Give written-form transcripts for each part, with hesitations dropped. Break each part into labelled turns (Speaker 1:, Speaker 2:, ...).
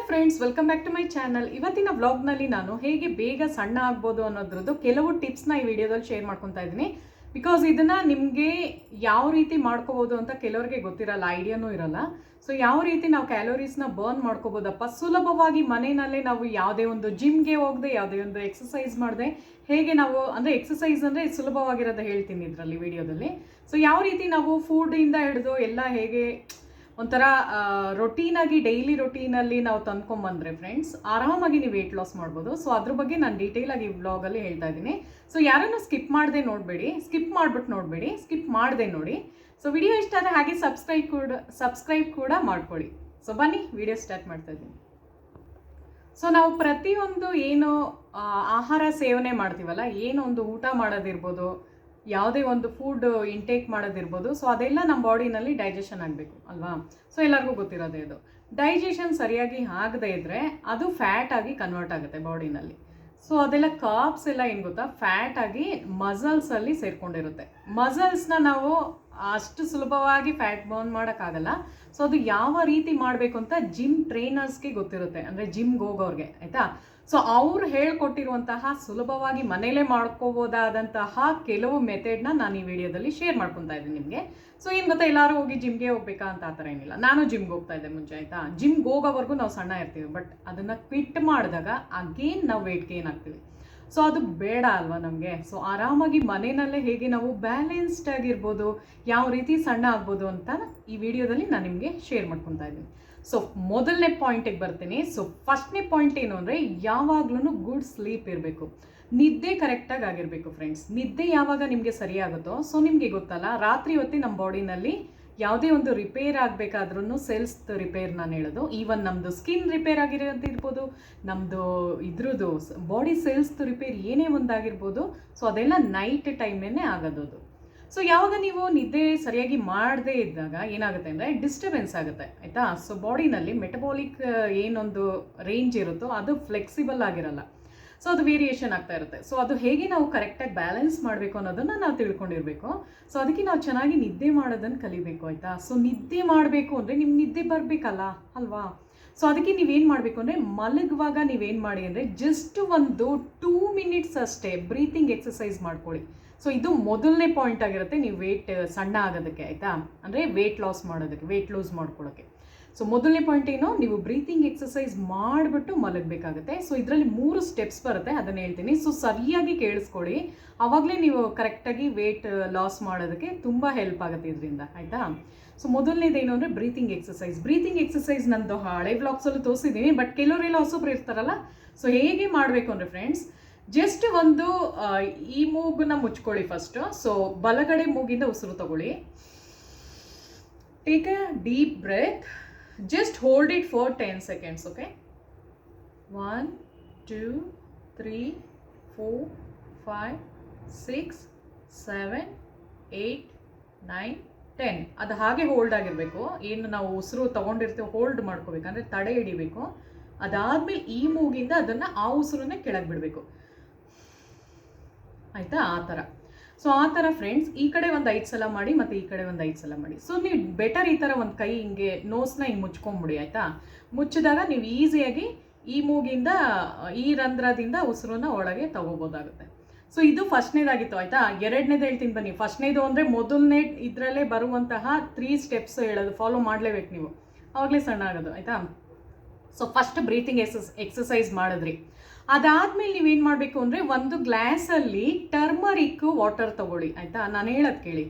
Speaker 1: Friends, welcome back to my channel. ಇವತ್ತಿನ ವ್ಲಾಗ್ನಲ್ಲಿ ನಾನು ಹೇಗೆ ಬೇಗ ಸಣ್ಣ ಆಗ್ಬೋದು ಅನ್ನೋದ್ರದ್ದು ಕೆಲವು ಟಿಪ್ಸ್ನ ಈ ವಿಡಿಯೋದಲ್ಲಿ ಶೇರ್ ಮಾಡ್ಕೊತಾ ಇದ್ದೀನಿ. ಬಿಕಾಸ್ ಇದನ್ನು ನಿಮಗೆ ಯಾವ ರೀತಿ ಮಾಡ್ಕೋಬೋದು ಅಂತ ಕೆಲವರಿಗೆ ಗೊತ್ತಿರಲ್ಲ, ಐಡಿಯಾನೂ ಇರಲ್ಲ. ಸೊ ಯಾವ ರೀತಿ ನಾವು ಕ್ಯಾಲೋರೀಸ್ನ ಬರ್ನ್ ಮಾಡ್ಕೋಬೋದಪ್ಪ ಸುಲಭವಾಗಿ ಮನೆಯಲ್ಲೇ, ನಾವು ಯಾವುದೇ ಒಂದು ಜಿಮ್ಗೆ ಹೋಗದೆ, ಯಾವುದೇ ಒಂದು ಎಕ್ಸಸೈಸ್ ಮಾಡದೆ, ಹೇಗೆ ನಾವು ಅಂದರೆ ಎಕ್ಸಸೈಸ್ ಅಂದರೆ ಸುಲಭವಾಗಿರೋದು ಹೇಳ್ತೀನಿ ಇದರಲ್ಲಿ ವಿಡಿಯೋದಲ್ಲಿ. ಸೊ ಯಾವ ರೀತಿ ನಾವು ಫುಡ್ಡಿಂದ ಹಿಡಿದು ಎಲ್ಲ ಹೇಗೆ ಒಂಥರ ರೊಟೀನಾಗಿ ಡೈಲಿ ರೊಟೀನಲ್ಲಿ ನಾವು ತಂದ್ಕೊಂಬಂದರೆ ಫ್ರೆಂಡ್ಸ್ ಆರಾಮಾಗಿ ನೀವು ವೆಯ್ಟ್ ಲಾಸ್ ಮಾಡ್ಬೋದು. ಸೊ ಅದ್ರ ಬಗ್ಗೆ ನಾನು ಡೀಟೇಲಾಗಿ ಈ ವ್ಲಾಗಲ್ಲಿ ಹೇಳ್ತಾ ಇದ್ದೀನಿ. ಸೊ ಯಾರನ್ನು ಸ್ಕಿಪ್ ಮಾಡದೆ ನೋಡಬೇಡಿ, ಸ್ಕಿಪ್ ಮಾಡಿಬಿಟ್ಟು ನೋಡಬೇಡಿ, ಸ್ಕಿಪ್ ಮಾಡದೆ ನೋಡಿ. ಸೊ ವಿಡಿಯೋ ಇಷ್ಟ ಆದರೆ ಹಾಗೆ ಸಬ್ಸ್ಕ್ರೈಬ್ ಕೂಡ ಮಾಡ್ಕೊಳ್ಳಿ. ಸೊ ಬನ್ನಿ ವಿಡಿಯೋ ಸ್ಟಾರ್ಟ್ ಮಾಡ್ತಾ ಇದ್ದೀನಿ. ಸೊ ನಾವು ಪ್ರತಿಯೊಂದು ಏನು ಆಹಾರ ಸೇವನೆ ಮಾಡ್ತೀವಲ್ಲ, ಏನು ಒಂದು ಊಟ ಮಾಡೋದಿರ್ಬೋದು, ಯಾವುದೇ ಒಂದು ಫುಡ್ ಇಂಟೇಕ್ ಮಾಡೋದಿರ್ಬೋದು, ಸೊ ಅದೆಲ್ಲ ನಮ್ಮ ಬಾಡಿನಲ್ಲಿ ಡೈಜೆಷನ್ ಆಗಬೇಕು ಅಲ್ವಾ. ಸೊ ಎಲ್ಲರಿಗೂ ಗೊತ್ತಿರೋದೇ ಇದು. ಡೈಜೆಷನ್ ಸರಿಯಾಗಿ ಆಗದೇ ಇದ್ದರೆ ಅದು ಫ್ಯಾಟ್ ಆಗಿ ಕನ್ವರ್ಟ್ ಆಗುತ್ತೆ ಬಾಡಿನಲ್ಲಿ. ಸೊ ಅದೆಲ್ಲ ಕಾರ್ಬ್ಸ್ ಎಲ್ಲ ಏನು ಗೊತ್ತಾ, ಫ್ಯಾಟ್ ಆಗಿ ಮಸಲ್ಸಲ್ಲಿ ಸೇರ್ಕೊಂಡಿರುತ್ತೆ. ಮಸಲ್ಸ್ನ ನಾವು ಅಷ್ಟು ಸುಲಭವಾಗಿ ಫ್ಯಾಟ್ ಬರ್ನ್ ಮಾಡೋಕ್ಕಾಗಲ್ಲ. ಸೊ ಅದು ಯಾವ ರೀತಿ ಮಾಡಬೇಕು ಅಂತ ಜಿಮ್ ಟ್ರೈನರ್ಸ್ಗೆ ಗೊತ್ತಿರುತ್ತೆ, ಅಂದರೆ ಜಿಮ್ಗೆ ಹೋಗೋರಿಗೆ, ಆಯಿತಾ. ಸೊ ಅವ್ರು ಹೇಳ್ಕೊಟ್ಟಿರುವಂತಹ ಸುಲಭವಾಗಿ ಮನೇಲೇ ಮಾಡ್ಕೋಬೋದಾದಂತಹ ಕೆಲವು ಮೆಥಡ್ನ ನಾನು ಈ ವಿಡಿಯೋದಲ್ಲಿ ಶೇರ್ ಮಾಡ್ಕೊತಾ ಇದ್ದೀನಿ ನಿಮಗೆ. ಸೊ ಏನು ಗೊತ್ತಾ, ಎಲ್ಲರೂ ಹೋಗಿ ಜಿಮ್ಗೆ ಹೋಗ್ಬೇಕಾ ಅಂತ ಆ ಥರ ಏನಿಲ್ಲ. ನಾನು ಜಿಮ್ಗೆ ಹೋಗ್ತಾ ಇದ್ದೆ ಮುಂಚೆ, ಆಯಿತಾ. ಜಿಮ್ಗೆ ಹೋಗೋವರೆಗೂ ನಾವು ಸಣ್ಣ ಇರ್ತೀವಿ, ಬಟ್ ಅದನ್ನು ಕ್ವಿಟ್ ಮಾಡಿದಾಗ ಅಗೇನ್ ನಾವು ವೆಯ್ಟ್ ಗೇನ್ ಆಗ್ತೀವಿ. ಸೊ ಅದು ಬೇಡ ಅಲ್ವಾ ನಮಗೆ. ಸೊ ಆರಾಮಾಗಿ ಮನೆಯಲ್ಲೇ ಹೇಗೆ ನಾವು ಬ್ಯಾಲೆನ್ಸ್ಡ್ ಆಗಿರ್ಬೋದು, ಯಾವ ರೀತಿ ಸಣ್ಣ ಆಗ್ಬೋದು ಅಂತ ಈ ವಿಡಿಯೋದಲ್ಲಿ ನಾನು ನಿಮಗೆ ಶೇರ್ ಮಾಡ್ಕೊತಾ ಇದ್ದೀನಿ. ಸೊ ಮೊದಲನೇ ಪಾಯಿಂಟಿಗೆ ಬರ್ತೀನಿ. ಸೊ ಫಸ್ಟ್ನೇ ಪಾಯಿಂಟ್ ಏನು ಅಂದರೆ, ಯಾವಾಗ್ಲೂ ಗುಡ್ ಸ್ಲೀಪ್ ಇರಬೇಕು, ನಿದ್ದೆ ಕರೆಕ್ಟಾಗಿ ಆಗಿರಬೇಕು ಫ್ರೆಂಡ್ಸ್. ನಿದ್ದೆ ಯಾವಾಗ ನಿಮಗೆ ಸರಿಯಾಗುತ್ತೋ, ಸೊ ನಿಮಗೆ ಗೊತ್ತಲ್ಲ, ರಾತ್ರಿ ಹೊತ್ತಿ ನಮ್ಮ ಬಾಡಿನಲ್ಲಿ ಯಾವುದೇ ಒಂದು ರಿಪೇರ್ ಆಗಬೇಕಾದ್ರೂ, ಸೆಲ್ಸ್ ರಿಪೇರ್ ನಾನು ಹೇಳೋದು, ಈವನ್ ನಮ್ಮದು ಸ್ಕಿನ್ ರಿಪೇರ್ ಆಗಿರೋದಿರ್ಬೋದು, ನಮ್ಮದು ಇದ್ರದ್ದು ಬಾಡಿ ಸೆಲ್ಸ್ ರಿಪೇರ್ ಏನೇ ಒಂದಾಗಿರ್ಬೋದು, ಸೊ ಅದೆಲ್ಲ ನೈಟ್ ಟೈಮೇ ಆಗೋದು. ಸೊ ಯಾವಾಗ ನೀವು ನಿದ್ದೆ ಸರಿಯಾಗಿ ಮಾಡದೇ ಇದ್ದಾಗ ಏನಾಗುತ್ತೆ ಅಂದರೆ ಡಿಸ್ಟರ್ಬೆನ್ಸ್ ಆಗುತ್ತೆ, ಆಯಿತಾ. ಸೊ ಬಾಡಿನಲ್ಲಿ ಮೆಟಬಾಲಿಕ್ ಏನೊಂದು ರೇಂಜ್ ಇರುತ್ತೋ ಅದು ಫ್ಲೆಕ್ಸಿಬಲ್ ಆಗಿರಲ್ಲ. ಸೊ ಅದು ವೇರಿಯೇಷನ್ ಆಗ್ತಾ ಇರುತ್ತೆ. ಸೊ ಅದು ಹೇಗೆ ನಾವು ಕರೆಕ್ಟಾಗಿ ಬ್ಯಾಲೆನ್ಸ್ ಮಾಡಬೇಕು ಅನ್ನೋದನ್ನು ನಾವು ತಿಳ್ಕೊಂಡಿರಬೇಕು. ಸೊ ಅದಕ್ಕೆ ನಾವು ಚೆನ್ನಾಗಿ ನಿದ್ದೆ ಮಾಡೋದನ್ನು ಕಲಿಬೇಕು, ಆಯಿತಾ. ಸೊ ನಿದ್ದೆ ಮಾಡಬೇಕು ಅಂದರೆ ನಿಮ್ಗೆ ನಿದ್ದೆ ಬರಬೇಕಲ್ಲ ಅಲ್ವಾ. ಸೊ ಅದಕ್ಕೆ ನೀವೇನು ಮಾಡಬೇಕು ಅಂದರೆ, ಮಲಗುವಾಗ ನೀವೇನು ಮಾಡಿ ಅಂದರೆ ಜಸ್ಟ್ ಒಂದು 2 ಮಿನಿಟ್ಸ್ ಅಷ್ಟೇ ಬ್ರೀತಿಂಗ್ ಎಕ್ಸಸೈಸ್ ಮಾಡ್ಕೊಳ್ಳಿ. ಸೊ ಇದು ಮೊದಲನೇ ಪಾಯಿಂಟ್ ಆಗಿರುತ್ತೆ ನೀವು ವೆಯ್ಟ್ ಸಣ್ಣ ಆಗೋದಕ್ಕೆ, ಆಯಿತಾ, ಅಂದರೆ ವೆಯ್ಟ್ ಲಾಸ್ ಮಾಡೋದಕ್ಕೆ, ವೆಯ್ಟ್ ಲೂಸ್ ಮಾಡ್ಕೊಳ್ಳೋಕ್ಕೆ. ಸೊ ಮೊದಲನೇ ಪಾಯಿಂಟ್ ಏನು, ನೀವು ಬ್ರೀತಿಂಗ್ ಎಕ್ಸಸೈಸ್ ಮಾಡಿಬಿಟ್ಟು ಮಲಗಬೇಕಾಗುತ್ತೆ. ಸೊ ಇದರಲ್ಲಿ 3 ಸ್ಟೆಪ್ಸ್ ಬರುತ್ತೆ, ಅದನ್ನು ಹೇಳ್ತೀನಿ. ಸೊ ಸರಿಯಾಗಿ ಕೇಳಿಸ್ಕೊಳ್ಳಿ, ಆವಾಗಲೇ ನೀವು ಕರೆಕ್ಟಾಗಿ ವೆಯ್ಟ್ ಲಾಸ್ ಮಾಡೋದಕ್ಕೆ ತುಂಬ ಹೆಲ್ಪ್ ಆಗುತ್ತೆ ಇದರಿಂದ, ಆಯಿತಾ. ಸೊ ಮೊದಲನೇದೇನು ಅಂದರೆ ಬ್ರೀತಿಂಗ್ ಎಕ್ಸಸೈಸ್. ಬ್ರೀತಿಂಗ್ ಎಕ್ಸಸೈಸ್ ನಂದು ಹಳೆ ಬ್ಲಾಗ್ಸಲ್ಲೂ ತೋರಿಸಿದ್ದೀನಿ, ಬಟ್ ಕೆಲವರೆಲ್ಲ ಹೊಸಬ್ರು ಇರ್ತಾರಲ್ಲ. ಸೊ ಹೇಗೆ ಮಾಡಬೇಕು ಅಂದರೆ ಫ್ರೆಂಡ್ಸ್, ಜಸ್ಟ್ ಒಂದು ಈ ಮೂಗನ್ನ ಮುಚ್ಕೊಳ್ಳಿ ಫಸ್ಟು. ಸೊ ಬಲಗಡೆ ಮೂಗಿಂದ ಉಸಿರು ತಗೊಳ್ಳಿ. Take a deep breath. Just hold it for 10 seconds, okay. 1 2 3 4 5 6 7 8 9 10. ಅದು ಹಾಗೆ ಹೋಲ್ಡ್ ಆಗಿರಬೇಕು. ಏನು ನಾವು ಉಸಿರು ತಗೊಂಡಿರ್ತೀವಿ ಹೋಲ್ಡ್ ಮಾಡ್ಕೋಬೇಕಂದ್ರೆ ತಡೆ ಹಿಡಿಬೇಕು. ಅದಾದಮೇಲೆ ಈ ಮೂಗಿಂದ ಅದನ್ನು ಆ ಉಸಿರನ್ನೇ ಕೆಳಗೆ ಬಿಡಬೇಕು, ಆಯಿತಾ, ಆ ಥರ. ಸೊ ಆ ಥರ ಫ್ರೆಂಡ್ಸ್ ಈ ಕಡೆ ಒಂದು 5 ಸಲ ಮಾಡಿ ಮತ್ತು ಈ ಕಡೆ ಒಂದು 5 ಸಲ ಮಾಡಿ. ಸೊ ನೀವು ಬೆಟರ್ ಈ ಥರ ಒಂದು ಕೈ ಹಿಂಗೆ ನೋಸ್ನ ಹಿಂಗೆ ಮುಚ್ಕೊಂಬಿಡಿ, ಆಯಿತಾ. ಮುಚ್ಚಿದಾಗ ನೀವು ಈಸಿಯಾಗಿ ಈ ಮೂಗಿಂದ ಈ ರಂಧ್ರದಿಂದ ಉಸಿರನ್ನ ಒಳಗೆ ತಗೋಬೋದಾಗುತ್ತೆ. ಸೊ ಇದು ಫಸ್ಟ್ನೇದಾಗಿತ್ತು, ಆಯಿತಾ. ಎರಡನೇದು ಹೇಳ್ತೀನಿ ಬನ್ನಿ. ಫಸ್ಟ್ನೇದು ಅಂದರೆ ಮೊದಲನೇ ಇದರಲ್ಲೇ ಬರುವಂತಹ 3 ಸ್ಟೆಪ್ಸ್ ಹೇಳೋದು ಫಾಲೋ ಮಾಡಲೇಬೇಕು ನೀವು, ಆವಾಗಲೇ ಸಣ್ಣ ಆಗೋದು, ಆಯಿತಾ. ಸೊ ಫಸ್ಟ್ ಬ್ರೀತಿಂಗ್ ಎಕ್ಸಸೈಸ್ ಮಾಡಿದ್ರಿ. ಅದಾದಮೇಲೆ ನೀವೇನು ಮಾಡಬೇಕು ಅಂದರೆ, ಒಂದು ಗ್ಲಾಸಲ್ಲಿ ಟರ್ಮರಿಕ್ ವಾಟರ್ ತೊಗೊಳ್ಳಿ, ಆಯಿತಾ. ನಾನು ಹೇಳೋದು ಕೇಳಿ.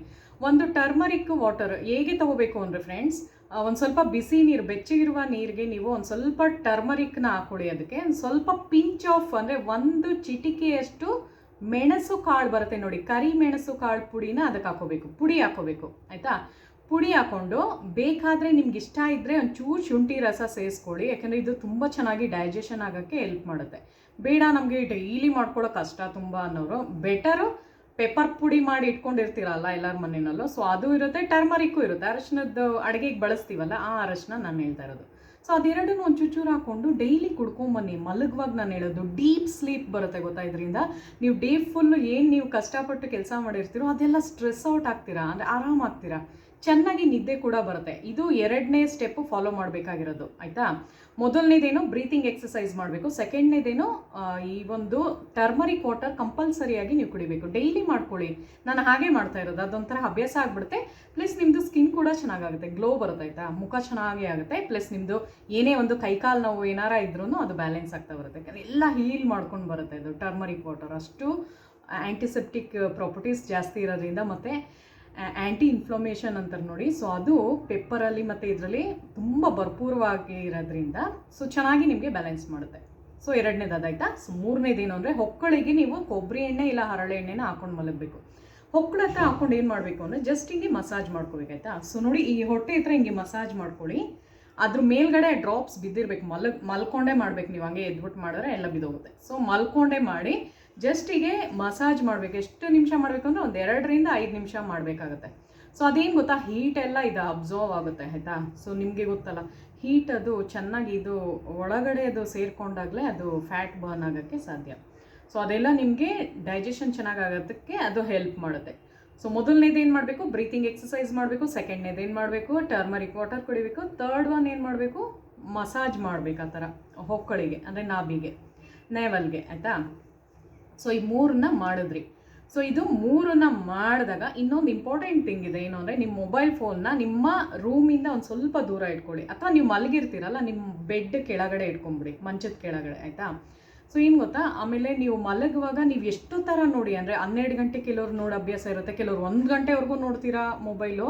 Speaker 1: ಒಂದು ಟರ್ಮರಿಕ್ ವಾಟರ್ ಹೇಗೆ ತೊಗೋಬೇಕು ಅಂದರೆ ಫ್ರೆಂಡ್ಸ್, ಒಂದು ಸ್ವಲ್ಪ ಬಿಸಿ ನೀರು, ಬೆಚ್ಚಗಿರುವ ನೀರಿಗೆ ನೀವು ಒಂದು ಸ್ವಲ್ಪ ಟರ್ಮರಿಕ್ನ ಹಾಕ್ಕೊಳ್ಳಿ. ಅದಕ್ಕೆ ಒಂದು ಸ್ವಲ್ಪ ಪಿಂಚ್ ಆಫ್ ಅಂದರೆ 1 ಚಿಟಿಕೆಯಷ್ಟು ಮೆಣಸು ಕಾಳು ಬರುತ್ತೆ ನೋಡಿ, ಕರಿ ಮೆಣಸು ಕಾಳು ಪುಡಿನ ಅದಕ್ಕೆ ಹಾಕೋಬೇಕು, ಪುಡಿ ಹಾಕೋಬೇಕು, ಆಯಿತಾ. ಪುಡಿ ಹಾಕ್ಕೊಂಡು ಬೇಕಾದರೆ ನಿಮ್ಗೆ ಇಷ್ಟ ಇದ್ದರೆ ಒಂಚೂರು ಶುಂಠಿ ರಸ ಸೇರಿಸ್ಕೊಳ್ಳಿ, ಯಾಕೆಂದರೆ ಇದು ತುಂಬ ಚೆನ್ನಾಗಿ ಡೈಜೆಷನ್ ಆಗೋಕ್ಕೆ ಹೆಲ್ಪ್ ಮಾಡುತ್ತೆ. ಬೇಡ ನಮಗೆ ಡೈಲಿ ಮಾಡ್ಕೊಳ್ಳೋ ಕಷ್ಟ ತುಂಬ ಅನ್ನೋರು ಬೆಟರು ಪೆಪ್ಪರ್ ಪುಡಿ ಮಾಡಿ ಇಟ್ಕೊಂಡಿರ್ತೀರಲ್ಲ ಎಲ್ಲರ ಮನೆಯಲ್ಲೂ. ಸೊ ಅದು ಇರುತ್ತೆ, ಟರ್ಮರಿಕ್ಕು ಇರುತ್ತೆ, ಅರಶಿನದ್ದು ಅಡುಗೆಗೆ ಬಳಸ್ತೀವಲ್ಲ ಆ ಅರಶಿನ ನಾನು ಹೇಳ್ತಾ ಇರೋದು. ಸೊ ಅದೆರಡನ್ನೂ ಒಂದು ಚೂಚೂರು ಹಾಕ್ಕೊಂಡು ಡೈಲಿ ಕುಡ್ಕೊಂಬನ್ನಿ. ಮಲಗುವಾಗ ನಾನು ಹೇಳೋದು ಡೀಪ್ ಸ್ಲೀಪ್ ಬರುತ್ತೆ ಗೊತ್ತಾ. ಇದರಿಂದ ನೀವು ಡೇ ಫುಲ್ಲು ಏನು ನೀವು ಕಷ್ಟಪಟ್ಟು ಕೆಲಸ ಮಾಡಿರ್ತೀರೋ ಅದೆಲ್ಲ ಸ್ಟ್ರೆಸ್ ಔಟ್ ಆಗ್ತೀರಾ, ಅಂದರೆ ಆರಾಮಾಗ್ತೀರಾ. ಚೆನ್ನಾಗಿ ನಿದ್ದೆ ಕೂಡ ಬರುತ್ತೆ. ಇದು 2ನೇ ಸ್ಟೆಪ್ ಫಾಲೋ ಮಾಡಬೇಕಾಗಿರೋದು ಆಯಿತಾ. ಮೊದಲನೇದೇನು ಬ್ರೀತಿಂಗ್ ಎಕ್ಸಸೈಸ್ ಮಾಡಬೇಕು. ಸೆಕೆಂಡ್ನೇದೇನು ಈ ಒಂದು ಟರ್ಮರಿಕ್ ವಾಟರ್ ಕಂಪಲ್ಸರಿಯಾಗಿ ನೀವು ಕುಡಿಬೇಕು. ಡೈಲಿ ಮಾಡ್ಕೊಳ್ಳಿ. ನಾನು ಹಾಗೆ ಮಾಡ್ತಾ ಇರೋದು, ಅದೊಂಥರ ಅಭ್ಯಾಸ ಆಗಿಬಿಡುತ್ತೆ. ಪ್ಲಸ್ ನಿಮ್ಮದು ಸ್ಕಿನ್ ಕೂಡ ಚೆನ್ನಾಗಾಗುತ್ತೆ, ಗ್ಲೋ ಬರುತ್ತೆ ಆಯಿತಾ, ಮುಖ ಚೆನ್ನಾಗಿ ಆಗುತ್ತೆ. ಪ್ಲಸ್ ನಿಮ್ಮದು ಏನೇ ಒಂದು ಕೈಕಾಲು ನೋವು ಏನಾರ ಇದ್ರೂ ಅದು ಬ್ಯಾಲೆನ್ಸ್ ಆಗ್ತಾ ಬರುತ್ತೆ. ಯಾಕಂದರೆ ಎಲ್ಲ ಹೀಲ್ ಮಾಡ್ಕೊಂಡು ಬರುತ್ತೆ ಇದು ಟರ್ಮರಿಕ್ ವಾಟರ್. ಅಷ್ಟು ಆ್ಯಂಟಿಸೆಪ್ಟಿಕ್ ಪ್ರಾಪರ್ಟೀಸ್ ಜಾಸ್ತಿ ಇರೋದ್ರಿಂದ ಮತ್ತು ಆ್ಯಂಟಿ ಇನ್ಫ್ಲಮೇಷನ್ ಅಂತಾರೆ ನೋಡಿ, ಸೊ ಅದು ಪೆಪ್ಪರಲ್ಲಿ ಮತ್ತು ಇದರಲ್ಲಿ ತುಂಬ ಭರ್ಪೂರವಾಗಿ ಇರೋದ್ರಿಂದ ಸೊ ಚೆನ್ನಾಗಿ ನಿಮಗೆ ಬ್ಯಾಲೆನ್ಸ್ ಮಾಡುತ್ತೆ. ಸೊ 2ನೇದು ಅದಾಯ್ತಾ. ಸೊ 3ನೇದೇನು ಅಂದರೆ ಹೊಕ್ಕಳಿಗೆ ನೀವು ಕೊಬ್ಬರಿ ಎಣ್ಣೆ ಇಲ್ಲ ಹರಳೆ ಎಣ್ಣೆನ ಹಾಕೊಂಡು ಮಲಗಬೇಕು. ಹೊಕ್ಕಳ ಹತ್ರ ಹಾಕೊಂಡು ಏನು ಮಾಡಬೇಕು ಅಂದರೆ ಜಸ್ಟ್ ಹಿಂಗೆ ಮಸಾಜ್ ಮಾಡ್ಕೋಬೇಕಾಯ್ತಾ. ಸೊ ನೋಡಿ ಈ ಹೊಟ್ಟೆ ಹತ್ರ ಹಿಂಗೆ ಮಸಾಜ್ ಮಾಡ್ಕೊಳ್ಳಿ. ಅದ್ರ ಮೇಲ್ಗಡೆ ಡ್ರಾಪ್ಸ್ ಬಿದ್ದಿರ್ಬೇಕು. ಮಲ್ಕೊಂಡೇ ಮಾಡ್ಬೇಕು ನೀವು, ಹಂಗೆ ಎದ್ಬಿಟ್ಟು ಮಾಡಿದ್ರೆ ಎಲ್ಲ ಬಿದ್ದೋಗುತ್ತೆ. ಸೊ ಮಲ್ಕೊಂಡೇ ಮಾಡಿ ಜಸ್ಟಿಗೆ ಮಸಾಜ್ ಮಾಡಬೇಕು. ಎಷ್ಟು ನಿಮಿಷ ಮಾಡಬೇಕು ಅಂದರೆ ಒಂದು 2ರಿಂದ 5 ನಿಮಿಷ ಮಾಡಬೇಕಾಗತ್ತೆ. ಸೊ ಅದೇನು ಗೊತ್ತಾ, ಹೀಟ್ ಎಲ್ಲ ಇದು ಅಬ್ಸರ್ವ್ ಆಗುತ್ತೆ ಆಯಿತಾ. ಸೊ ನಿಮಗೆ ಗೊತ್ತಲ್ಲ, ಹೀಟ್ ಅದು ಚೆನ್ನಾಗಿ ಇದು ಒಳಗಡೆ ಅದು ಸೇರಿಕೊಂಡಾಗಲೇ ಅದು ಫ್ಯಾಟ್ ಬರ್ನ್ ಆಗೋಕ್ಕೆ ಸಾಧ್ಯ. ಸೊ ಅದೆಲ್ಲ ನಿಮಗೆ ಡೈಜೆಷನ್ ಚೆನ್ನಾಗಾಗೋದಕ್ಕೆ ಅದು ಹೆಲ್ಪ್ ಮಾಡುತ್ತೆ. ಸೊ ಮೊದಲನೇದು ಏನು ಮಾಡಬೇಕು, ಬ್ರೀತಿಂಗ್ ಎಕ್ಸಸೈಸ್ ಮಾಡಬೇಕು. ಸೆಕೆಂಡ್ನೇದು ಏನು ಮಾಡಬೇಕು, ಟರ್ಮರಿಕ್ ವಾಟರ್ ಕುಡಿಬೇಕು. ಥರ್ಡ್ ಒನ್ ಏನು ಮಾಡಬೇಕು, ಮಸಾಜ್ ಮಾಡಬೇಕು ಆ ಥರ ಹೊಕ್ಕಳಿಗೆ, ಅಂದರೆ ನಾಭಿಗೆ, ನೇವಲ್ಗೆ ಆಯಿತಾ. ಸೊ ಈ 3ನ್ನ ಮಾಡಿದ್ರಿ. ಸೊ ಇದು 3ನ್ನ ಮಾಡಿದಾಗ ಇನ್ನೊಂದು ಇಂಪಾರ್ಟೆಂಟ್ ಥಿಂಗ್ ಇದೆ, ಏನು ಅಂದರೆ ನಿಮ್ಮ ಮೊಬೈಲ್ ಫೋನ್ನ ನಿಮ್ಮ ರೂಮಿಂದ ಒಂದು ಸ್ವಲ್ಪ ದೂರ ಇಟ್ಕೊಳ್ಳಿ. ಅಥವಾ ನೀವು ಮಲಗಿರ್ತೀರಲ್ಲ, ನಿಮ್ಮ ಬೆಡ್ ಕೆಳಗಡೆ ಇಟ್ಕೊಂಬಿಡಿ, ಮಂಚದ ಕೆಳಗಡೆ ಆಯಿತಾ. ಸೊ ಏನು ಗೊತ್ತಾ, ಆಮೇಲೆ ನೀವು ಮಲಗುವಾಗ ನೀವು ಎಷ್ಟು ಥರ ನೋಡಿ, ಅಂದರೆ 12 ಗಂಟೆ ಕೆಲವ್ರು ನೋಡೋ ಅಭ್ಯಾಸ ಇರುತ್ತೆ, ಕೆಲವ್ರು 1 ಗಂಟೆವರೆಗೂ ನೋಡ್ತೀರಾ ಮೊಬೈಲು.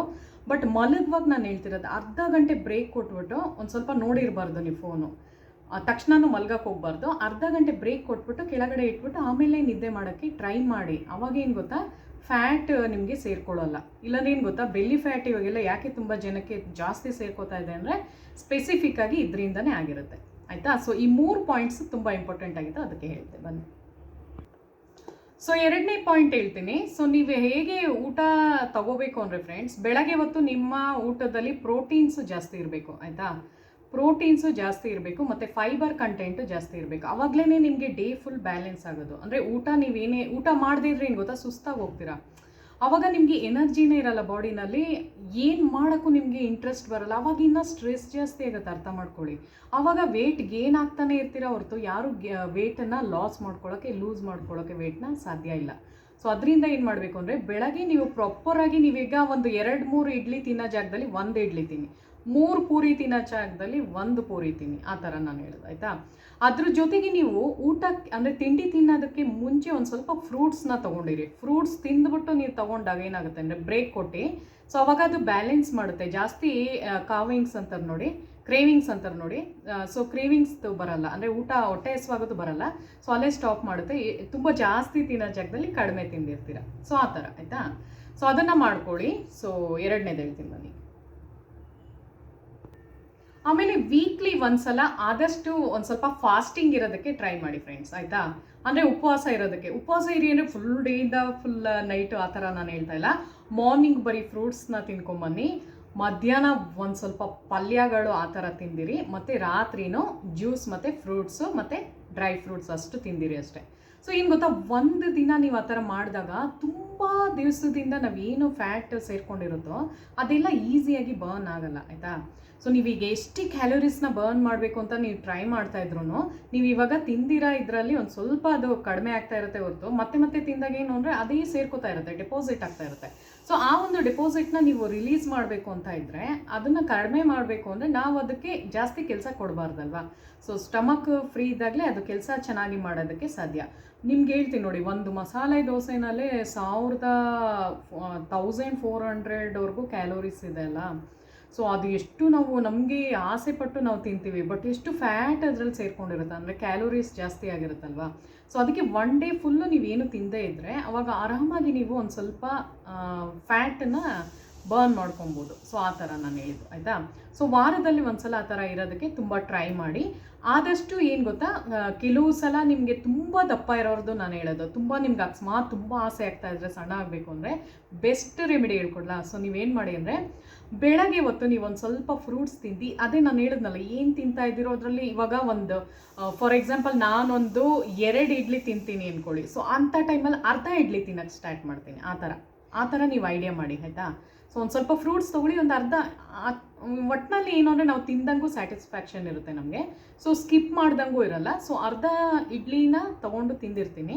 Speaker 1: ಬಟ್ ಮಲಗುವಾಗ ನಾನು ಹೇಳ್ತಿರೋದು ಅರ್ಧ ಗಂಟೆ ಬ್ರೇಕ್ ಕೊಟ್ಬಿಟ್ಟು ಒಂದು ಸ್ವಲ್ಪ ನೋಡಿರಬಾರ್ದು ನೀವು ಫೋನು. ತಕ್ಷಣನೂ ಮಲ್ಗಕ್ಕೆ ಹೋಗ್ಬಾರ್ದು. ಅರ್ಧ ಗಂಟೆ ಬ್ರೇಕ್ ಕೊಟ್ಬಿಟ್ಟು ಕೆಳಗಡೆ ಇಟ್ಬಿಟ್ಟು ಆಮೇಲೆ ನಿದ್ದೆ ಮಾಡೋಕ್ಕೆ ಟ್ರೈ ಮಾಡಿ. ಅವಾಗ ಏನು ಗೊತ್ತಾ, ಫ್ಯಾಟ್ ನಿಮಗೆ ಸೇರ್ಕೊಳ್ಳಲ್ಲ. ಇಲ್ಲಾಂದ್ರೆ ಏನು ಗೊತ್ತಾ, ಬೆಲ್ಲಿ ಫ್ಯಾಟ್ ಇವಾಗೆಲ್ಲ ಯಾಕೆ ತುಂಬ ಜನಕ್ಕೆ ಜಾಸ್ತಿ ಸೇರ್ಕೋತಾ ಇದೆ ಅಂದರೆ ಸ್ಪೆಸಿಫಿಕ್ಕಾಗಿ ಇದರಿಂದನೇ ಆಗಿರುತ್ತೆ ಆಯಿತಾ. ಸೊ ಈ 3 ಪಾಯಿಂಟ್ಸ್ ತುಂಬ ಇಂಪಾರ್ಟೆಂಟ್ ಆಗಿತ್ತು, ಅದಕ್ಕೆ ಹೇಳ್ತೆ ಬನ್ನಿ. ಸೊ 2ನೇ ಪಾಯಿಂಟ್ ಹೇಳ್ತೀನಿ. ಸೊ ನೀವು ಹೇಗೆ ಊಟ ತಗೋಬೇಕು ಅಂದರೆ ಫ್ರೆಂಡ್ಸ್, ಬೆಳಗ್ಗೆ ಹೊತ್ತು ನಿಮ್ಮ ಊಟದಲ್ಲಿ ಪ್ರೋಟೀನ್ಸು ಜಾಸ್ತಿ ಇರಬೇಕು ಆಯಿತಾ. ಪ್ರೋಟೀನ್ಸು ಜಾಸ್ತಿ ಇರಬೇಕು ಮತ್ತು ಫೈಬರ್ ಕಂಟೆಂಟು ಜಾಸ್ತಿ ಇರಬೇಕು. ಆವಾಗಲೇ ನಿಮಗೆ ಡೇ ಫುಲ್ ಬ್ಯಾಲೆನ್ಸ್ ಆಗೋದು. ಅಂದರೆ ನೀವೇನೇ ಊಟ ಮಾಡದೇ ಇದ್ರೆ ಏನು ಗೊತ್ತಾ, ಸುಸ್ತಾಗಿ ಹೋಗ್ತೀರಾ. ಆವಾಗ ನಿಮಗೆ ಎನರ್ಜಿನೇ ಇರಲ್ಲ ಬಾಡಿನಲ್ಲಿ, ಏನು ಮಾಡೋಕ್ಕೂ ನಿಮಗೆ ಇಂಟ್ರೆಸ್ಟ್ ಬರಲ್ಲ. ಆವಾಗ ಇನ್ನೂ ಸ್ಟ್ರೆಸ್ ಜಾಸ್ತಿ ಆಗುತ್ತೆ, ಅರ್ಥ ಮಾಡ್ಕೊಳ್ಳಿ. ಆವಾಗ ವೆಯ್ಟ್ ಗೇನ್ ಆಗ್ತಾನೆ ಇರ್ತೀರ ಹೊರತು ಯಾರು ವೆಯ್ಟನ್ನು ಲೂಸ್ ಮಾಡ್ಕೊಳ್ಳೋಕ್ಕೆ ವೆಯ್ಟ್ನ ಸಾಧ್ಯ ಇಲ್ಲ. ಸೊ ಅದರಿಂದ ಏನು ಮಾಡಬೇಕು ಅಂದರೆ ಬೆಳಗ್ಗೆ ನೀವು ಪ್ರಾಪರಾಗಿ ನೀವೀಗ ಒಂದು 2-3 ಇಡ್ಲಿ ತಿನ್ನೋ ಜಾಗದಲ್ಲಿ 1 ಇಡ್ಲಿ ತಿನ್ನಿ, 3 ಪೂರಿ ತಿನ್ನೋ ಜಾಗದಲ್ಲಿ 1 ಪೂರಿ ತಿನ್ನಿ, ಆ ಥರ ನಾನು ಹೇಳೋದು ಆಯಿತಾ. ಅದ್ರ ಜೊತೆಗೆ ನೀವು ಊಟಕ್ಕೆ ಅಂದರೆ ತಿಂಡಿ ತಿನ್ನೋದಕ್ಕೆ ಮುಂಚೆ ಒಂದು ಸ್ವಲ್ಪ ಫ್ರೂಟ್ಸ್ನ ತೊಗೊಂಡಿರಿ. ಫ್ರೂಟ್ಸ್ ತಿಂದ್ಬಿಟ್ಟು ನೀವು ತೊಗೊಂಡಾಗ ಏನಾಗುತ್ತೆ ಅಂದರೆ ಬ್ರೇಕ್ ಕೊಟ್ಟು, ಸೊ ಅವಾಗ ಅದು ಬ್ಯಾಲೆನ್ಸ್ ಮಾಡುತ್ತೆ. ಜಾಸ್ತಿ ಕ್ರೇವಿಂಗ್ಸ್ ಅಂತಾರೆ ನೋಡಿ. ಸೊ ಕ್ರೇವಿಂಗ್ಸ್ ಬರಲ್ಲ, ಅಂದರೆ ಹೊಟ್ಟೆ ಹಸಿವಾಗೋದು ಬರಲ್ಲ. ಸೊ ಅಲ್ಲೇ ಸ್ಟಾಪ್ ಮಾಡುತ್ತೆ. ತುಂಬ ಜಾಸ್ತಿ ತಿನ್ನೋ ಜಾಗದಲ್ಲಿ ಕಡಿಮೆ ತಿಂದಿರ್ತೀರ. ಸೊ ಆ ಥರ ಆಯಿತಾ. ಸೊ ಅದನ್ನು ಮಾಡ್ಕೊಳ್ಳಿ. ಸೊ 2ನೇದು ಹೇಳ್ತೀನಿ ಬನ್ನಿ. ಆಮೇಲೆ ವೀಕ್ಲಿ ಒಂದ್ಸಲ ಆದಷ್ಟು ಒಂದು ಸ್ವಲ್ಪ ಫಾಸ್ಟಿಂಗ್ ಇರೋದಕ್ಕೆ ಟ್ರೈ ಮಾಡಿ ಫ್ರೆಂಡ್ಸ್ ಆಯಿತಾ. ಅಂದರೆ ಉಪವಾಸ ಇರಿ ಅಂದರೆ ಫುಲ್ ಡೇಯಿಂದ ಫುಲ್ ನೈಟು ಆ ಥರ ನಾನು ಹೇಳ್ತಾ ಇಲ್ಲ. ಮಾರ್ನಿಂಗ್ ಬರೀ ಫ್ರೂಟ್ಸ್ನ ತಿನ್ಕೊಂಬನ್ನಿ, ಮಧ್ಯಾಹ್ನ ಒಂದು ಸ್ವಲ್ಪ ಪಲ್ಯಗಳು ಆ ಥರ ತಿಂದಿರಿ, ಮತ್ತು ರಾತ್ರಿನೂ ಜ್ಯೂಸ್ ಮತ್ತು ಫ್ರೂಟ್ಸು ಮತ್ತು ಡ್ರೈ ಫ್ರೂಟ್ಸ್ ಅಷ್ಟು ತಿಂದಿರಿ ಅಷ್ಟೇ. ಸೊ ಏನು ಗೊತ್ತಾ, ಒಂದು ದಿನ ನೀವು ಆ ಥರ ಮಾಡಿದಾಗ ತುಂಬ ದಿವಸದಿಂದ ನಾವೇನು ಫ್ಯಾಟ್ ಸೇರ್ಕೊಂಡಿರುತ್ತೋ ಅದೆಲ್ಲ ಈಸಿಯಾಗಿ ಬರ್ನ್ ಆಗಲ್ಲ ಆಯಿತಾ. ಸೊ ನೀವೀಗ ಎಷ್ಟು ಕ್ಯಾಲೋರೀಸ್ನ ಬರ್ನ್ ಮಾಡಬೇಕು ಅಂತ ನೀವು ಟ್ರೈ ಮಾಡ್ತಾ ಇದ್ರು ನೀವು ಇವಾಗ ತಿಂದಿರೋ ಇದರಲ್ಲಿ ಒಂದು ಸ್ವಲ್ಪ ಅದು ಕಡಿಮೆ ಆಗ್ತಾ ಇರುತ್ತೆ ಹೊರತು ಮತ್ತೆ ತಿಂದಾಗ ಏನು ಅಂದರೆ ಅದೇ ಸೇರ್ಕೋತಾ ಇರುತ್ತೆ, ಡೆಪಾಸಿಟ್ ಆಗ್ತಾ ಇರುತ್ತೆ. ಸೊ ಆ ಒಂದು ಡೆಪಾಸಿಟ್ನ ನೀವು ರಿಲೀಸ್ ಮಾಡಬೇಕು ಅಂತ ಇದ್ದರೆ, ಅದನ್ನು ಕಡಿಮೆ ಮಾಡಬೇಕು ಅಂದರೆ ನಾವು ಅದಕ್ಕೆ ಜಾಸ್ತಿ ಕೆಲಸ ಕೊಡಬಾರ್ದಲ್ವಾ. ಸೊ ಸ್ಟಮಕ್ ಫ್ರೀ ಇದ್ದಾಗಲೇ ಅದು ಕೆಲಸ ಚೆನ್ನಾಗಿ ಮಾಡೋದಕ್ಕೆ ಸಾಧ್ಯ. ನಿಮ್ಗೆ ಹೇಳ್ತೀನಿ ನೋಡಿ, ಒಂದು ಮಸಾಲೆ ದೋಸೆನಲ್ಲೇ 1400ವರೆಗೂ ಕ್ಯಾಲೋರೀಸ್ ಇದೆ ಅಲ್ಲ. ಸೊ ಅದು ಎಷ್ಟು ನಾವು ನಮಗೆ ಆಸೆ ಪಟ್ಟು ನಾವು ತಿಂತೀವಿ, ಬಟ್ ಎಷ್ಟು ಫ್ಯಾಟ್ ಅದರಲ್ಲಿ ಸೇರ್ಕೊಂಡಿರುತ್ತೆ ಅಂದರೆ ಕ್ಯಾಲೋರೀಸ್ ಜಾಸ್ತಿ ಆಗಿರುತ್ತಲ್ವ. ಸೊ ಅದಕ್ಕೆ 1 ಡೇ ಫುಲ್ಲು ನೀವೇನು ತಿಂದೇ ಇದ್ದರೆ ಅವಾಗ ಆರಾಮಾಗಿ ನೀವು ಒಂದು ಸ್ವಲ್ಪ ಫ್ಯಾಟನ್ನು ಬರ್ನ್ ಮಾಡ್ಕೊಬೋದು. ಸೊ ಆ ಥರ ನಾನು ಹೇಳಿದ್ದು ಆಯಿತಾ. ಸೊ ವಾರದಲ್ಲಿ ಒಂದು ಸಲ ಆ ಥರ ಇರೋದಕ್ಕೆ ತುಂಬ ಟ್ರೈ ಮಾಡಿ. ಆದಷ್ಟು ಏನು ಗೊತ್ತಾ, ಕೆಲವು ಸಲ ನಿಮಗೆ ತುಂಬ ದಪ್ಪ ಇರೋರ್ದು ನಾನು ಹೇಳೋದು, ತುಂಬ ನಿಮ್ಗೆ ಅಕಸ್ಮಾತ್ ತುಂಬ ಆಸೆ ಆಗ್ತಾ ಇದ್ದರೆ ಸಣ್ಣ ಆಗಬೇಕು ಅಂದರೆ ಬೆಸ್ಟ್ ರೆಮಿಡಿ ಹೇಳ್ಕೊಡ್ಲಾ. ಸೊ ನೀವೇನು ಮಾಡಿ ಅಂದರೆ ಬೆಳಗ್ಗೆ ಹೊತ್ತು ನೀವು ಒಂದು ಸ್ವಲ್ಪ ಫ್ರೂಟ್ಸ್ ತಿಂದು, ಅದೇ ನಾನು ಹೇಳಿದ್ನಲ್ಲ ಏನು ತಿಂತಾ ಇದ್ದೀರೋ ಅದರಲ್ಲಿ ಇವಾಗ ಒಂದು ಫಾರ್ ಎಕ್ಸಾಂಪಲ್ ನಾನೊಂದು 2 ಇಡ್ಲಿ ತಿಂತೀನಿ ಅಂದ್ಕೊಳ್ಳಿ. ಸೊ ಅಂಥ ಟೈಮಲ್ಲಿ ಅರ್ಧ ಇಡ್ಲಿ ತಿನ್ನೋಕ್ಕೆ ಸ್ಟಾರ್ಟ್ ಮಾಡ್ತೀನಿ. ಆ ಥರ ನೀವು ಐಡಿಯಾ ಮಾಡಿ ಆಯಿತಾ. ಸೊ ಒಂದು ಸ್ವಲ್ಪ ಫ್ರೂಟ್ಸ್ ತೊಗೊಳ್ಳಿ, ಒಂದು ಅರ್ಧ ಒಟ್ಟಿನಲ್ಲಿ ಏನು ಅಂದರೆ ನಾವು ತಿಂದಂಗೂ ಸ್ಯಾಟಿಸ್ಫ್ಯಾಕ್ಷನ್ ಇರುತ್ತೆ ನಮಗೆ. ಸೊ ಸ್ಕಿಪ್ ಮಾಡ್ದಂಗೂ ಇರಲ್ಲ. ಸೊ ಅರ್ಧ ಇಡ್ಲಿನ ತೊಗೊಂಡು ತಿಂದಿರ್ತೀನಿ,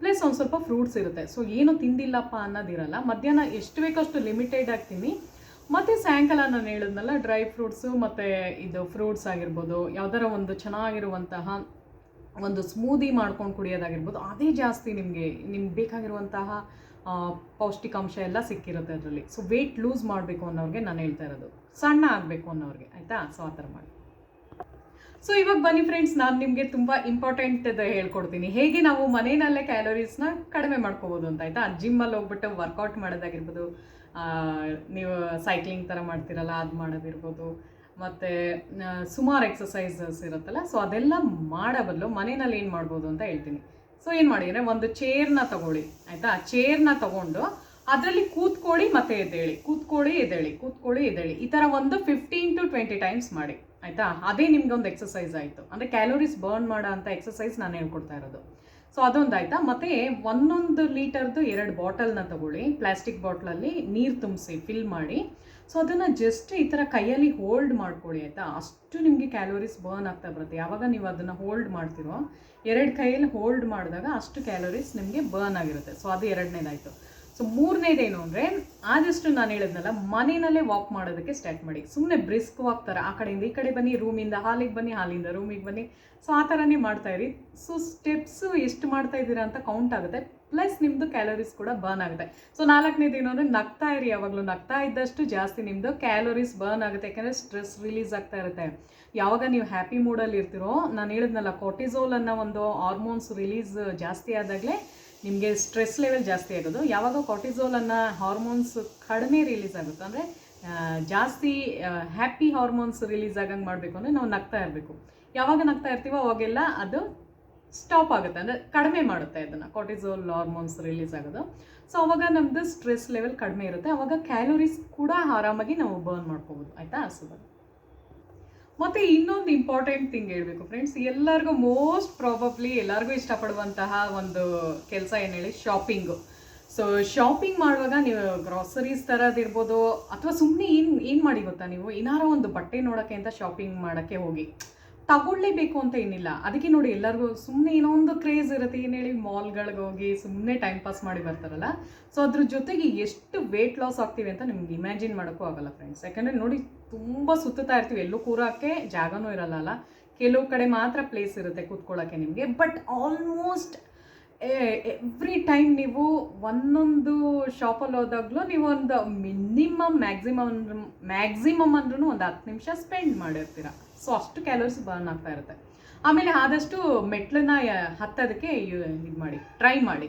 Speaker 1: ಪ್ಲಸ್ ಒಂದು ಸ್ವಲ್ಪ ಫ್ರೂಟ್ಸ್ ಇರುತ್ತೆ. ಸೊ ಏನು ತಿಂದಿಲ್ಲಪ್ಪ ಅನ್ನೋದಿರಲ್ಲ. ಮಧ್ಯಾಹ್ನ ಎಷ್ಟು ಬೇಕಷ್ಟು ಲಿಮಿಟೆಡ್ ಆಗ್ತೀನಿ. ಮತ್ತು ಸಾಯಂಕಾಲ ನಾನು ಹೇಳಿದ್ನಲ್ಲ ಡ್ರೈ ಫ್ರೂಟ್ಸು ಮತ್ತು ಇದು ಫ್ರೂಟ್ಸ್ ಆಗಿರ್ಬೋದು, ಯಾವ್ದಾರ ಒಂದು ಚೆನ್ನಾಗಿರುವಂತಹ ಒಂದು ಸ್ಮೂದಿ ಮಾಡ್ಕೊಂಡು ಕುಡಿಯೋದಾಗಿರ್ಬೋದು, ಅದೇ ಜಾಸ್ತಿ ನಿಮ್ಗೆ ಬೇಕಾಗಿರುವಂತಹ ಪೌಷ್ಟಿಕಾಂಶ ಎಲ್ಲ ಸಿಕ್ಕಿರುತ್ತೆ ಅದರಲ್ಲಿ. ಸೊ ವೆಯ್ಟ್ ಲೂಸ್ ಮಾಡಬೇಕು ಅನ್ನೋರಿಗೆ ನಾನು ಹೇಳ್ತಾ ಇರೋದು, ಸಣ್ಣ ಆಗಬೇಕು ಅನ್ನೋರಿಗೆ, ಆಯಿತಾ? ಸೊ ಆ ಥರ ಮಾಡಿ. ಸೊ ಇವಾಗ ಬನ್ನಿ ಫ್ರೆಂಡ್ಸ್, ನಾನು ನಿಮಗೆ ತುಂಬ ಇಂಪಾರ್ಟೆಂಟ್ ಹೇಳ್ಕೊಡ್ತೀನಿ ಹೇಗೆ ನಾವು ಮನೆಯಲ್ಲೇ ಕ್ಯಾಲೋರೀಸ್ನ ಕಡಿಮೆ ಮಾಡ್ಕೋಬೋದು ಅಂತ, ಆಯಿತಾ? ಜಿಮ್ಮಲ್ಲಿ ಹೋಗ್ಬಿಟ್ಟು ವರ್ಕೌಟ್ ಮಾಡೋದಾಗಿರ್ಬೋದು, ನೀವು ಸೈಕ್ಲಿಂಗ್ ಥರ ಮಾಡ್ತೀರಲ್ಲ ಅದು ಮಾಡೋದಿರ್ಬೋದು, ಮತ್ತು ಸುಮಾರು ಎಕ್ಸಸೈಸಸ್ ಇರುತ್ತಲ್ಲ, ಸೊ ಅದೆಲ್ಲ ಮಾಡೋ ಬದಲು ಮನೆಯಲ್ಲಿ ಏನು ಮಾಡ್ಬೋದು ಅಂತ ಹೇಳ್ತೀನಿ. ಸೊ ಏನು ಮಾಡಿ ಅಂದರೆ ಒಂದು ಚೇರ್ನ ತಗೊಳ್ಳಿ, ಆಯಿತಾ? ಚೇರ್ನ ತಗೊಂಡು ಅದರಲ್ಲಿ ಕೂತ್ಕೊಳ್ಳಿ ಮತ್ತು ಎದ್ದೇಳಿ, ಕೂತ್ಕೊಳ್ಳಿ ಎದ್ದೇಳಿ, ಕೂತ್ಕೊಳ್ಳಿ ಎದ್ದೇಳಿ, ಈ ಥರ ಒಂದು 15 to 20 ಟೈಮ್ಸ್ ಮಾಡಿ, ಆಯಿತಾ? ಅದೇ ನಿಮ್ಗೆ ಒಂದು ಎಕ್ಸಸೈಸ್ ಆಯಿತು. ಅಂದರೆ ಕ್ಯಾಲೋರೀಸ್ ಬರ್ನ್ ಮಾಡೋ ಅಂಥ ಎಕ್ಸಸೈಸ್ ನಾನು ಹೇಳ್ಕೊಡ್ತಾ ಇರೋದು. ಸೊ ಅದೊಂದು ಆಯಿತಾ. ಮತ್ತು 1 ಲೀಟರ್ದು 2 ಬಾಟಲ್ನ ತಗೊಳ್ಳಿ, ಪ್ಲಾಸ್ಟಿಕ್ ಬಾಟ್ಲಲ್ಲಿ ನೀರು ತುಂಬಿಸಿ ಫಿಲ್ ಮಾಡಿ. ಸೊ ಅದನ್ನು ಜಸ್ಟ್ ಈ ಥರ ಕೈಯಲ್ಲಿ ಹೋಲ್ಡ್ ಮಾಡ್ಕೊಳ್ಳಿ, ಆಯಿತಾ? ಅಷ್ಟು ನಿಮಗೆ ಕ್ಯಾಲೋರೀಸ್ ಬರ್ನ್ ಆಗ್ತಾ ಬರುತ್ತೆ. ಯಾವಾಗ ನೀವು ಅದನ್ನು ಹೋಲ್ಡ್ ಮಾಡ್ತಿರೋ, 2 ಕೈಯಲ್ಲಿ ಹೋಲ್ಡ್ ಮಾಡಿದಾಗ ಅಷ್ಟು ಕ್ಯಾಲೋರೀಸ್ ನಿಮಗೆ ಬರ್ನ್ ಆಗಿರುತ್ತೆ. ಸೊ ಅದು 2ನೇದಾಯಿತು. ಸೊ 3ನೇದೇನು ಅಂದರೆ, ಆದಷ್ಟು ನಾನು ಹೇಳಿದ್ನಲ್ಲ ಮನೆಯಲ್ಲೇ ವಾಕ್ ಮಾಡೋದಕ್ಕೆ ಸ್ಟಾರ್ಟ್ ಮಾಡಿ. ಸುಮ್ಮನೆ ಬ್ರಿಸ್ಕ್ ವಾಕ್ ಥರ ಆ ಕಡೆಯಿಂದ ಈ ಕಡೆ ಬನ್ನಿ, ರೂಮಿಂದ ಹಾಲಿಗೆ ಬನ್ನಿ, ಹಾಲಿಂದ ರೂಮಿಗೆ ಬನ್ನಿ. ಸೊ ಆ ಥರನೇ ಮಾಡ್ತಾಯಿರಿ. ಸೊ ಸ್ಟೆಪ್ಸು ಎಷ್ಟು ಮಾಡ್ತಾ ಇದ್ದೀರಾ ಅಂತ ಕೌಂಟ್ ಆಗುತ್ತೆ, ಪ್ಲಸ್ ನಿಮ್ಮದು ಕ್ಯಾಲೋರೀಸ್ ಕೂಡ ಬರ್ನ್ ಆಗುತ್ತೆ. ಸೊ 4ನೇದೇನು ಅಂದರೆ, ನಗ್ತಾ ಇರಿ. ಯಾವಾಗಲೂ ನಗ್ತಾ ಇದ್ದಷ್ಟು ಜಾಸ್ತಿ ನಿಮ್ಮದು ಕ್ಯಾಲೋರೀಸ್ ಬರ್ನ್ ಆಗುತ್ತೆ, ಯಾಕೆಂದರೆ ಸ್ಟ್ರೆಸ್ ರಿಲೀಸ್ ಆಗ್ತಾ ಇರುತ್ತೆ. ಯಾವಾಗ ನೀವು ಹ್ಯಾಪಿ ಮೂಡಲ್ಲಿ ಇರ್ತೀರೋ, ನಾನು ಹೇಳಿದ್ನಲ್ಲ ಕಾರ್ಟಿಸೋಲ್ ಅನ್ನೋ ಒಂದು ಹಾರ್ಮೋನ್ಸ್ ರಿಲೀಸ್ ಜಾಸ್ತಿ ಆದಾಗಲೇ ನಿಮಗೆ ಸ್ಟ್ರೆಸ್ ಲೆವೆಲ್ ಜಾಸ್ತಿ ಆಗೋದು. ಯಾವಾಗ ಕಾರ್ಟಿಸೋಲ್ ಅನ್ನೋ ಹಾರ್ಮೋನ್ಸ್ ಕಡಿಮೆ ರಿಲೀಸ್ ಆಗುತ್ತೆ ಅಂದರೆ, ಜಾಸ್ತಿ ಹ್ಯಾಪಿ ಹಾರ್ಮೋನ್ಸ್ ರಿಲೀಸ್ ಆಗಂಗೆ ಮಾಡಬೇಕು ಅಂದರೆ ನಾವು ನಗ್ತಾ ಇರಬೇಕು. ಯಾವಾಗ ನಗ್ತಾ ಇರ್ತೀವೋ ಅವಾಗೆಲ್ಲ ಅದು ಸ್ಟಾಪ್ ಆಗುತ್ತೆ, ಅಂದರೆ ಕಡಿಮೆ ಮಾಡುತ್ತೆ ಅದನ್ನು, ಕಾರ್ಟಿಸೋಲ್ ಹಾರ್ಮೋನ್ಸ್ ರಿಲೀಸ್ ಆಗೋದು. ಸೊ ಅವಾಗ ನಮ್ಮದು ಸ್ಟ್ರೆಸ್ ಲೆವೆಲ್ ಕಡಿಮೆ ಇರುತ್ತೆ, ಅವಾಗ ಕ್ಯಾಲೋರೀಸ್ ಕೂಡ ಆರಾಮಾಗಿ ನಾವು ಬರ್ನ್ ಮಾಡ್ಕೋಬೋದು, ಆಯಿತಾ? ಸೊ ಮತ್ತು ಇನ್ನೊಂದು ಇಂಪಾರ್ಟೆಂಟ್ ಥಿಂಗ್ ಹೇಳಬೇಕು ಫ್ರೆಂಡ್ಸ್, ಎಲ್ಲರಿಗೂ ಮೋಸ್ಟ್ ಪ್ರಾಬಬ್ಲಿ ಎಲ್ಲರಿಗೂ ಇಷ್ಟಪಡುವಂತಹ ಒಂದು ಕೆಲಸ ಏನು ಹೇಳಿ, ಶಾಪಿಂಗು. ಸೊ ಶಾಪಿಂಗ್ ಮಾಡುವಾಗ ನೀವು ಗ್ರಾಸರೀಸ್ ತರೋದಿರ್ಬೋದು, ಅಥವಾ ಸುಮ್ಮನೆ ಏನು ಮಾಡಿ ಗೊತ್ತಾ, ನೀವು ಏನಾರೋ ಒಂದು ಬಟ್ಟೆ ನೋಡೋಕ್ಕೆ ಅಂತ ಶಾಪಿಂಗ್ ಮಾಡೋಕ್ಕೆ ಹೋಗಿ ತಗೊಳ್ಳೇಬೇಕು ಅಂತ ಏನಿಲ್ಲ. ಅದಕ್ಕೆ ನೋಡಿ ಎಲ್ಲರಿಗೂ ಸುಮ್ಮನೆ ಏನೋ ಒಂದು ಕ್ರೇಜ್ ಇರುತ್ತೆ, ಏನು ಹೇಳಿ ಮಾಲ್ಗಳಿಗೆ ಹೋಗಿ ಸುಮ್ಮನೆ ಟೈಮ್ ಪಾಸ್ ಮಾಡಿ ಬರ್ತಾರಲ್ಲ. ಸೊ ಅದ್ರ ಜೊತೆಗೆ ಎಷ್ಟು ವೆಯ್ಟ್ ಲಾಸ್ ಆಗ್ತೀವಿ ಅಂತ ನಿಮ್ಗೆ ಇಮ್ಯಾಜಿನ್ ಮಾಡೋಕ್ಕೂ ಆಗಲ್ಲ ಫ್ರೆಂಡ್ಸ್. ಯಾಕಂದರೆ ನೋಡಿ ತುಂಬ ಸುತ್ತಾ ಇರ್ತೀವಿ, ಎಲ್ಲೂ ಕೂರೋಕ್ಕೆ ಜಾಗನೂ ಇರಲ್ಲ. ಕೆಲವು ಕಡೆ ಮಾತ್ರ ಪ್ಲೇಸ್ ಇರುತ್ತೆ ಕೂತ್ಕೊಳ್ಳೋಕ್ಕೆ ನಿಮಗೆ. ಬಟ್ ಆಲ್ಮೋಸ್ಟ್ ಎವ್ರಿ ಟೈಮ್ ನೀವು ಒಂದೊಂದು ಶಾಪಲ್ಲಿ ಹೋದಾಗಲೂ ನೀವು ಒಂದು ಮ್ಯಾಕ್ಸಿಮಮ್ ಅಂದ್ರೂ ಒಂದು 10 ನಿಮಿಷ ಸ್ಪೆಂಡ್ ಮಾಡಿರ್ತೀರ. ಸೊ ಅಷ್ಟು ಕ್ಯಾಲೋರೀಸ್ ಬರ್ನ್ ಆಗ್ತಾ ಇರುತ್ತೆ. ಆಮೇಲೆ ಆದಷ್ಟು ಮೆಟ್ಲನ್ನ ಹತ್ತೋದಕ್ಕೆ ಇದು ಮಾಡಿ, ಟ್ರೈ ಮಾಡಿ.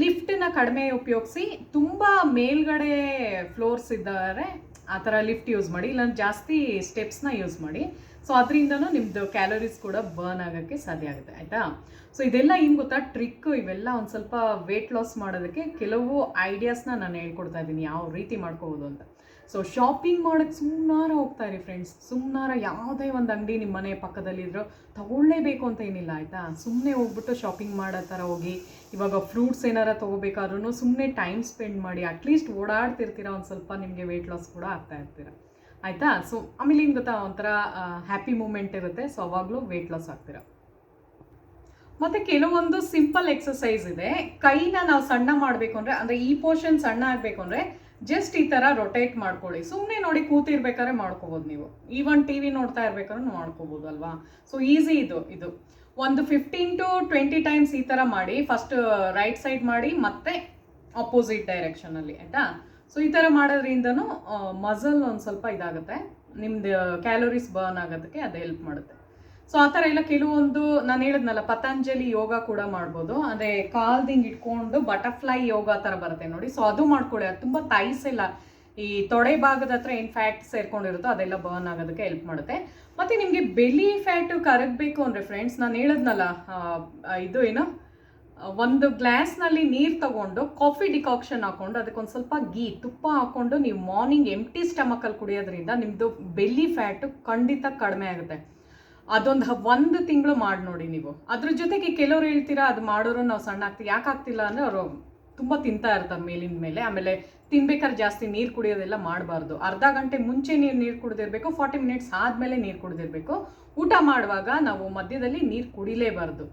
Speaker 1: ಲಿಫ್ಟನ್ನ ಕಡಿಮೆ ಉಪಯೋಗಿಸಿ, ತುಂಬ ಮೇಲ್ಗಡೆ ಫ್ಲೋರ್ಸ್ ಇದ್ದಾರೆ ಆ ಥರ ಲಿಫ್ಟ್ ಯೂಸ್ ಮಾಡಿ, ಇಲ್ಲ ಜಾಸ್ತಿ ಸ್ಟೆಪ್ಸ್ನ ಯೂಸ್ ಮಾಡಿ. ಸೊ ಅದರಿಂದನೂ ನಿಮ್ಮದು ಕ್ಯಾಲೋರೀಸ್ ಕೂಡ ಬರ್ನ್ ಆಗೋಕ್ಕೆ ಸಾಧ್ಯ ಆಗುತ್ತೆ, ಆಯಿತಾ? ಸೊ ಇದೆಲ್ಲ ಏನು ಗೊತ್ತಾ ಟ್ರಿಕ್, ಇವೆಲ್ಲ ಒಂದು ಸ್ವಲ್ಪ ವೆಯ್ಟ್ ಲಾಸ್ ಮಾಡೋದಕ್ಕೆ ಕೆಲವು ಐಡಿಯಾಸ್ನ ನಾನು ಹೇಳ್ಕೊಡ್ತಾ ಇದ್ದೀನಿ, ಯಾವ ರೀತಿ ಮಾಡ್ಕೋಬೋದು ಅಂತ. ಸೊ ಶಾಪಿಂಗ್ ಮಾಡೋಕ್ಕೆ ಸುಮ್ಮನಾರ ಹೋಗ್ತಾ ಇರಿ ಫ್ರೆಂಡ್ಸ್, ಸುಮ್ಮನಾರ ಯಾವುದೇ ಒಂದು ಅಂಗಡಿ ನಿಮ್ಮ ಮನೆ ಪಕ್ಕದಲ್ಲಿದ್ದರೂ ತಗೊಳ್ಳೇಬೇಕು ಅಂತ ಏನಿಲ್ಲ, ಆಯಿತಾ? ಸುಮ್ಮನೆ ಹೋಗ್ಬಿಟ್ಟು ಶಾಪಿಂಗ್ ಮಾಡೋ ಥರ ಹೋಗಿ, ಇವಾಗ ಫ್ರೂಟ್ಸ್ ಏನಾರ ತೊಗೋಬೇಕಾದ್ರೂ ಸುಮ್ಮನೆ ಟೈಮ್ ಸ್ಪೆಂಡ್ ಮಾಡಿ, ಅಟ್ಲೀಸ್ಟ್ ಓಡಾಡ್ತಿರ್ತೀರ, ಒಂದು ಸ್ವಲ್ಪ ನಿಮಗೆ ವೆಯ್ಟ್ ಲಾಸ್ ಕೂಡ ಆಗ್ತಾ ಇರ್ತೀರ, ಆಯಿತಾ? ಸೊ ಆಮೇಲೆ ಏನು ಗೊತ್ತಾ, ಒಂಥರ ಹ್ಯಾಪಿ ಮೂಮೆಂಟ್ ಇರುತ್ತೆ. ಸೊ ಅವಾಗಲೂ ವೆಯ್ಟ್ ಲಾಸ್ ಆಗ್ತೀರ. ಮತ್ತು ಕೆಲವೊಂದು ಸಿಂಪಲ್ ಎಕ್ಸಸೈಸ್ ಇದೆ. ಕೈನ ನಾವು ಸಣ್ಣ ಮಾಡಬೇಕು ಅಂದರೆ ಈ ಪೋರ್ಷನ್ ಸಣ್ಣ ಆಗಬೇಕು ಅಂದರೆ ಜಸ್ಟ್ ಈ ಥರ ರೊಟೇಟ್ ಮಾಡ್ಕೊಳ್ಳಿ. ಸುಮ್ಮನೆ ನೋಡಿ ಕೂತಿರ್ಬೇಕಾದ್ರೆ ಮಾಡ್ಕೋಬೋದು ನೀವು, ಈವನ್ ಟಿ ವಿ ನೋಡ್ತಾ ಇರ್ಬೇಕಾದ್ರೆ ಮಾಡ್ಕೋಬೋದು ಅಲ್ವಾ? ಸೊ ಈಸಿ ಇದು ಒಂದು 15 to 20 ಟೈಮ್ಸ್ ಈ ಥರ ಮಾಡಿ. ಫಸ್ಟ್ ರೈಟ್ ಸೈಡ್ ಮಾಡಿ, ಮತ್ತೆ ಅಪೋಸಿಟ್ ಡೈರೆಕ್ಷನಲ್ಲಿ, ಆಯಿತಾ? ಸೊ ಈ ಥರ ಮಾಡೋದ್ರಿಂದನೂ ಮಸಲ್ ಒಂದು ಸ್ವಲ್ಪ ಇದಾಗುತ್ತೆ, ನಿಮ್ಮದು ಕ್ಯಾಲೋರೀಸ್ ಬರ್ನ್ ಆಗೋದಕ್ಕೆ ಅದು ಹೆಲ್ಪ್ ಮಾಡುತ್ತೆ. ಸೊ ಆ ಥರ ಎಲ್ಲ ಕೆಲವೊಂದು ನಾನು ಹೇಳಿದ್ನಲ್ಲ, ಪತಂಜಲಿ ಯೋಗ ಕೂಡ ಮಾಡ್ಬೋದು. ಅಂದರೆ ಕಾಲ್ದಿಂಗ್ ಇಟ್ಕೊಂಡು ಬಟರ್ಫ್ಲೈ ಯೋಗ ಥರ ಬರುತ್ತೆ ನೋಡಿ. ಸೊ ಅದು ಮಾಡ್ಕೊಳ್ಳಿ, ಅದು ತುಂಬ ಥೈಸ್ ಎಲ್ಲ ಈ ತೊಡೆ ಭಾಗದ ಹತ್ರ ಏನು ಫ್ಯಾಟ್ ಸೇರ್ಕೊಂಡಿರುತ್ತೋ ಅದೆಲ್ಲ ಬರ್ನ್ ಆಗೋದಕ್ಕೆ ಹೆಲ್ಪ್ ಮಾಡುತ್ತೆ. ಮತ್ತು ನಿಮಗೆ ಬೆಲಿ ಫ್ಯಾಟು ಕರಗಬೇಕು ಅಂದರೆ ಫ್ರೆಂಡ್ಸ್, ನಾನು ಹೇಳಿದ್ನಲ್ಲ, ಇದು ಏನು, ಒಂದು ಗ್ಲಾಸ್ನಲ್ಲಿ ನೀರು ತಗೊಂಡು ಕಾಫಿ ಡಿಕಾಕ್ಷನ್ ಹಾಕ್ಕೊಂಡು ಅದಕ್ಕೊಂದು ಸ್ವಲ್ಪ ತುಪ್ಪ ಹಾಕ್ಕೊಂಡು ನೀವು ಮಾರ್ನಿಂಗ್ ಎಂಟಿ ಸ್ಟಮಕಲ್ಲಿ ಕುಡಿಯೋದ್ರಿಂದ ನಿಮ್ಮದು ಬೆಲ್ಲಿ ಫ್ಯಾಟು ಖಂಡಿತ ಕಡಿಮೆ ಆಗುತ್ತೆ. ಅದೊಂದು 1 ತಿಂಗಳು ಮಾಡಿ ನೋಡಿ ನೀವು. ಅದ್ರ ಜೊತೆಗೆ ಕೆಲವ್ರು ಹೇಳ್ತೀರಾ ಅದು ಮಾಡೋರು ನಾವು ಸಣ್ಣ ಆಗ್ತೀವಿ, ಯಾಕೆ ಆಗ್ತಿಲ್ಲ ಅಂದರೆ ಅವರು ತುಂಬ ತಿಂತಾ ಇರ್ತಾರೆ ಮೇಲಿನ ಮೇಲೆ. ಆಮೇಲೆ ತಿನ್ಬೇಕಾದ್ರೆ ಜಾಸ್ತಿ ನೀರು ಕುಡಿಯೋದೆಲ್ಲ ಮಾಡಬಾರ್ದು. ಅರ್ಧ ಗಂಟೆ ಮುಂಚೆ ನೀರು ಕುಡಿದಿರಬೇಕು, 40 ಮಿನಿಟ್ಸ್ ಆದಮೇಲೆ ನೀರು ಕುಡಿದಿರಬೇಕು. ಊಟ ಮಾಡುವಾಗ ನಾವು ಮಧ್ಯದಲ್ಲಿ ನೀರು ಕುಡಿಲೇಬಾರ್ದು.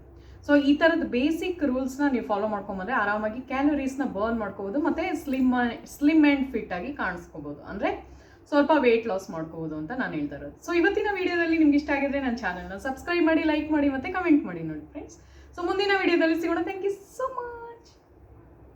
Speaker 1: ಸೊ ಈ ಥರದ ಬೇಸಿಕ್ ರೂಲ್ಸ್ನ ನೀವು ಫಾಲೋ ಮಾಡ್ಕೊಂಬಂದರೆ ಆರಾಮಾಗಿ ಕ್ಯಾಲೋರೀಸ್ನ ಬರ್ನ್ ಮಾಡ್ಕೋಬೋದು ಮತ್ತು ಸ್ಲಿಮ್ ಆ್ಯಂಡ್ ಫಿಟ್ ಆಗಿ ಕಾಣಿಸ್ಕೋಬೋದು. ಅಂದರೆ ಸ್ವಲ್ಪ ವೆಯ್ಟ್ ಲಾಸ್ ಮಾಡ್ಕೋಬೋದು ಅಂತ ನಾನು ಹೇಳ್ತಾ ಇರೋದು. ಸೊ ಇವತ್ತಿನ ವಿಡಿಯೋದಲ್ಲಿ ನಿಮ್ಗೆ ಇಷ್ಟ ಆಗಿದ್ರೆ ನನ್ನ ಚಾನಲ್ನ ಸಬ್ಸ್ಕ್ರೈಬ್ ಮಾಡಿ, ಲೈಕ್ ಮಾಡಿ ಮತ್ತು ಕಮೆಂಟ್ ಮಾಡಿ ನೋಡಿ ಫ್ರೆಂಡ್ಸ್. ಸೊ ಮುಂದಿನ ವಿಡಿಯೋದಲ್ಲಿ ಸಿಗೋಣ. Thank you so much.